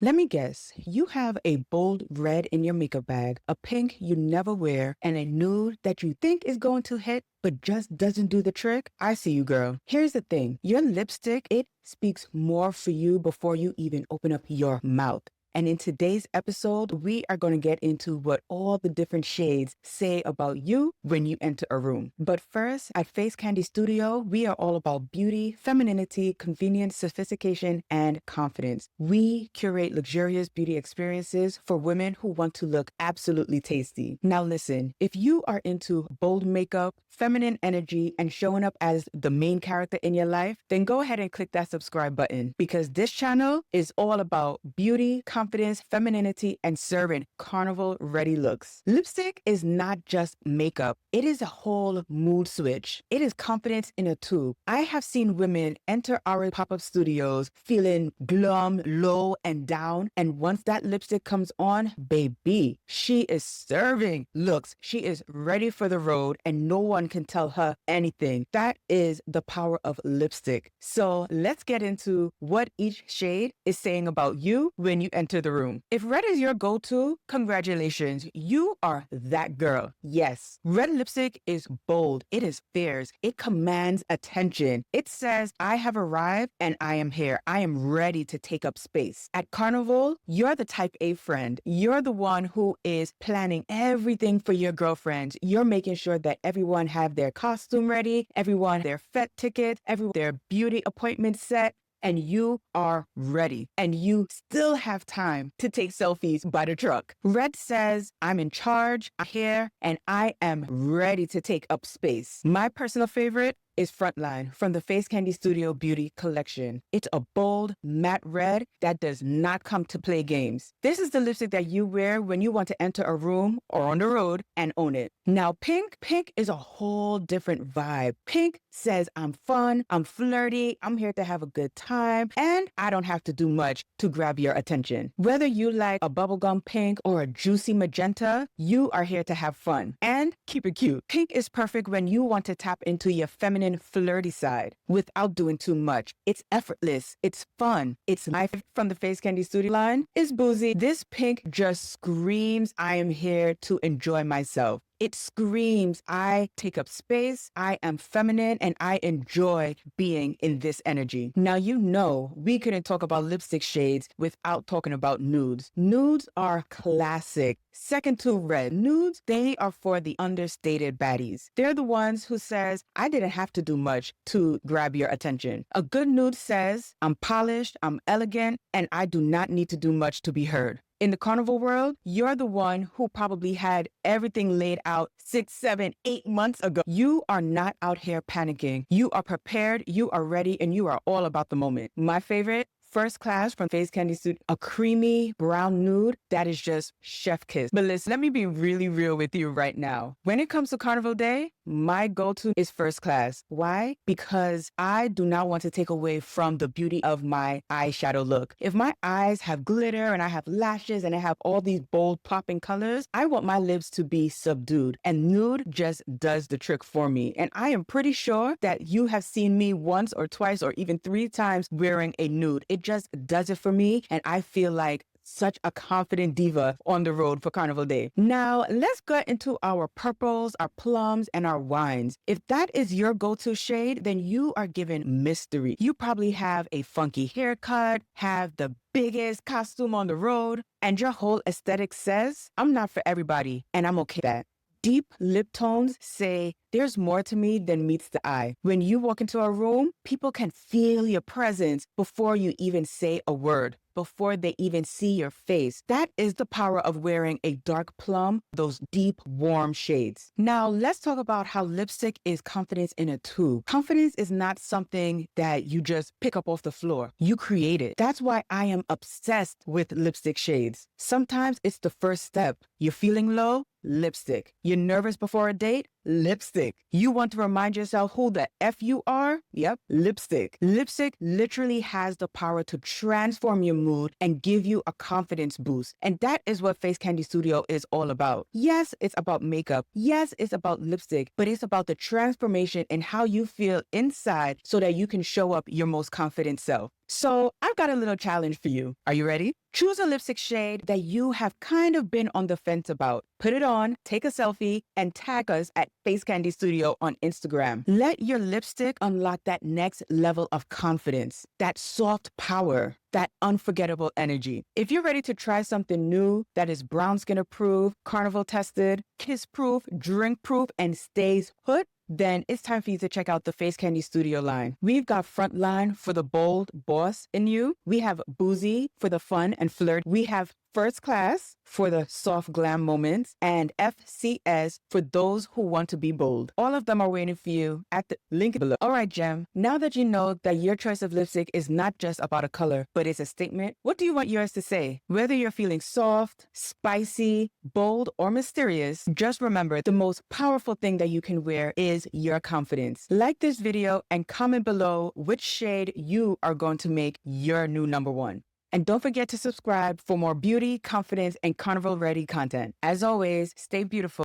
Let me guess, you have a bold red in your makeup bag, a pink you never wear, and a nude that you think is going to hit but just doesn't do the trick? I see you, girl. Here's the thing. Your lipstick, it speaks more for you before you even open up your mouth. And in today's episode, we are going to get into what all the different shades say about you when you enter a room. But first, at Face Candy Studio, we are all about beauty, femininity, convenience, sophistication, and confidence. We curate luxurious beauty experiences for women who want to look absolutely tasty. Now listen, if you are into bold makeup, feminine energy, and showing up as the main character in your life, then go ahead and click that subscribe button, because this channel is all about beauty, confidence, femininity, and serving carnival ready looks. Lipstick is not just makeup. It is a whole mood switch. It is confidence in a tube. I have seen women enter our pop-up studios feeling glum, low, and down. And once that lipstick comes on, baby, she is serving looks. She is ready for the road and no one can tell her anything. That is the power of lipstick. So let's get into what each shade is saying about you when you enter the room. If red is your go-to, congratulations, you are that girl. Yes, red lipstick is bold, it is fierce, it commands attention. It says, I have arrived and I am here. I am ready to take up space. At Carnival, you're the type A friend. You're the one who is planning everything for your girlfriends. You're making sure that everyone have their costume ready, everyone their fet ticket, everyone their beauty appointment set, and you are ready. And you still have time to take selfies by the truck. Red says, I'm in charge, I'm here, and I am ready to take up space. My personal favorite is Frontline from the Face Candy Studio Beauty Collection. It's a bold, matte red that does not come to play games. This is the lipstick that you wear when you want to enter a room or on the road and own it. Now, pink is a whole different vibe. Pink says, I'm fun, I'm flirty, I'm here to have a good time, and I don't have to do much to grab your attention. Whether you like a bubblegum pink or a juicy magenta, you are here to have fun and keep it cute. Pink is perfect when you want to tap into your feminine flirty side without doing too much. It's effortless, it's fun, it's life. From the Face Candy Studio line is boozy. This pink just screams, I am here to enjoy myself. It screams, I take up space, I am feminine, and I enjoy being in this energy. Now, you know, we couldn't talk about lipstick shades without talking about nudes. Nudes are classic. Second to red. Nudes, they are for the understated baddies. They're the ones who says, I didn't have to do much to grab your attention. A good nude says, I'm polished, I'm elegant, and I do not need to do much to be heard. In the carnival world, you're the one who probably had everything laid out 6, 7, 8 months ago. You are not out here panicking. You are prepared, you are ready, and you are all about the moment. My favorite, First Class from Face Candy Studio, a creamy brown nude that is just chef kiss. But listen, let me be really real with you right now. When it comes to Carnival Day, my go-to is First Class. Why? Because I do not want to take away from the beauty of my eyeshadow look. If my eyes have glitter and I have lashes and I have all these bold popping colors, I want my lips to be subdued. And nude just does the trick for me. And I am pretty sure that you have seen me once or twice or even 3 times wearing a nude. It just does it for me. And I feel like such a confident diva on the road for Carnival Day. Now, let's get into our purples, our plums, and our wines. If that is your go-to shade, then you are given mystery. You probably have a funky haircut, have the biggest costume on the road, and your whole aesthetic says, I'm not for everybody, and I'm okay with that. Deep lip tones say, there's more to me than meets the eye. When you walk into a room, people can feel your presence before you even say a word, before they even see your face. That is the power of wearing a dark plum, those deep, warm shades. Now, let's talk about how lipstick is confidence in a tube. Confidence is not something that you just pick up off the floor. You create it. That's why I am obsessed with lipstick shades. Sometimes it's the first step. You're feeling low? Lipstick. You're nervous before a date? Lipstick. You want to remind yourself who the F you are? Yep, lipstick. Lipstick literally has the power to transform your mood and give you a confidence boost. And that is what Face Candy Studio is all about. Yes, it's about makeup. Yes, it's about lipstick, but it's about the transformation in how you feel inside so that you can show up your most confident self. So I've got a little challenge for you. Are you ready? Choose a lipstick shade that you have kind of been on the fence about. Put it on, take a selfie, and tag us at Face Candy Studio on Instagram. Let your lipstick unlock that next level of confidence, that soft power, that unforgettable energy. If you're ready to try something new that is brown skin approved, Carnival tested, kiss proof, drink proof, and stays put, then it's time for you to check out the Face Candy Studio line. We've got Frontline for the bold boss in you. We have Boozy for the fun and flirt. We have First Class for the soft glam moments, and FCS for those who want to be bold. All of them are waiting for you at the link below. All right, Gem, now that you know that your choice of lipstick is not just about a color, but it's a statement, what do you want yours to say? Whether you're feeling soft, spicy, bold, or mysterious, just remember the most powerful thing that you can wear is your confidence. Like this video and comment below which shade you are going to make your new #1. And don't forget to subscribe for more beauty, confidence, and carnival-ready content. As always, stay beautiful.